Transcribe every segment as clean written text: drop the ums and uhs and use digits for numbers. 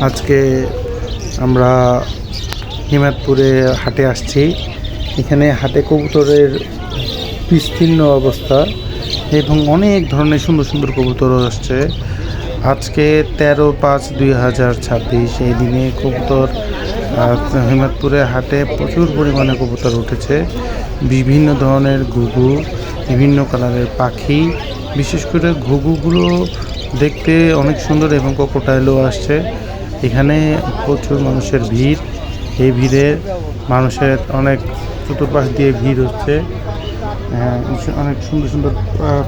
আজকে আমরা হিমায়তপুরে হাটে আসছি। এখানে হাটে কবুতরের বিস্তীর্ণ অবস্থা এবং অনেক ধরনের সুন্দর সুন্দর কবুতর আসছে। আজকে 13/5/2026 এই দিনে কবুতর হিমায়তপুরে হাটে প্রচুর পরিমাণে কবুতর উঠেছে। বিভিন্ন ধরনের ঘুঘু, বিভিন্ন কালারের পাখি, বিশেষ করে ঘুঘুগুলো দেখতে অনেক সুন্দর এবং কোকোটাইলও আসছে। এখানে প্রচুর মানুষের ভিড়। এই ভিড়ে মানুষের অনেক চতুর্পাশ দিয়ে ভিড় হচ্ছে। অনেক সুন্দর সুন্দর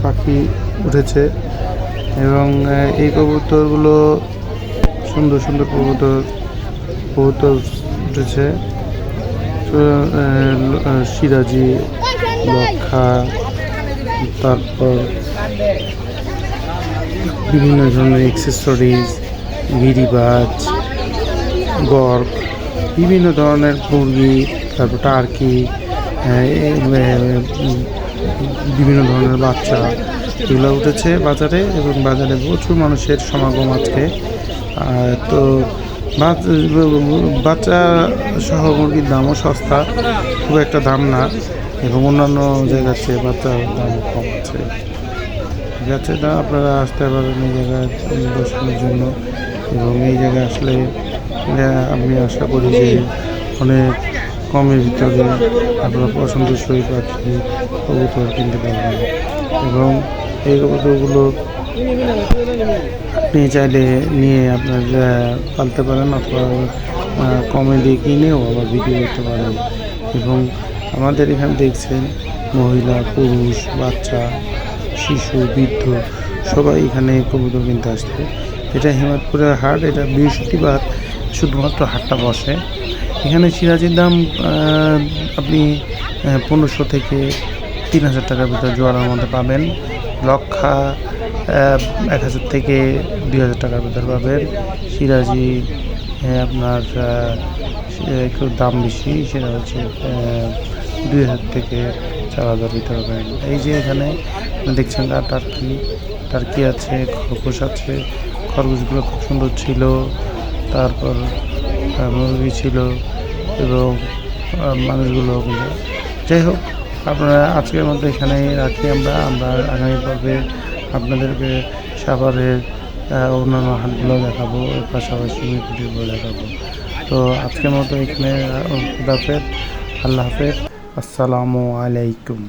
পাখি উঠেছে এবং এই কবুতরগুলো সুন্দর সুন্দর কবুতর উঠেছে। সিরাজি, লক্ষা, তারপর বিভিন্ন ধরনের অ্যাক্সেসরিজ, গিরিবাজ, গর্গ, বিভিন্ন ধরনের মুরগি, তারপর টার্কি, বিভিন্ন ধরনের বাচ্চা এগুলো উঠেছে বাজারে এবং বাজারে প্রচুর মানুষের সমাগম আজকে। তো বাচ্চা সহ মুরগির দামও সস্তা, খুব একটা দাম না এবং অন্যান্য জায়গার চেয়ে বাচ্চার দাম কম আছে। ঠিক আছে, না আপনারা আসতে পারেন এই জায়গায় দর্শনের জন্য এবং এই জায়গায় আসলে আমি আশা করি যে অনেক কমের ভিতরে আপনারা পছন্দসই পাখি কবুতর কিনতে পারবেন এবং এই কবুতরগুলো আপনি চাইলে নিয়ে আপনার পালতে পারেন অথবা কমে দিয়ে কিনেও আবার বিক্রি করতে পারেন। এবং আমাদের এখানে দেখছেন মহিলা, পুরুষ, বাচ্চা, শিশু, বৃদ্ধ সবাই এখানে কবুতর কিনতে আসছে। এটা হিমায়তপুরের হাট। এটা বৃহস্পতিবার শুধুমাত্র হাটটা বসে। এখানে সিরাজির দাম আপনি 1500 থেকে 3000 টাকার ভিতরে জোয়ারের মধ্যে পাবেন। লক্ষা 1000 থেকে 2000 টাকার ভিতরে পাবেন। সিরাজি আপনার একটু দাম বেশি, সেটা হচ্ছে 2000 থেকে 4000 ভিতরে পাবেন। এই যে এখানে দেখছেন টার্কি আছে, খরগোশ আছে। খরগোশগুলো খুব সুন্দর ছিল। তারপর মুরগি ছিল এবং মানুষগুলো, যাই হোক আপনারা আজকের মধ্যে এখানে রাখি। আমরা আগামী পর্বে আপনাদেরকে সাভারের অন্যান্য হাটগুলো দেখাবো, এর পাশাপাশি মিরপুরগুলো দেখাবো। তো আজকের মতো এখানে আল্লাহ হাফেজ, আসসালামু আলাইকুম।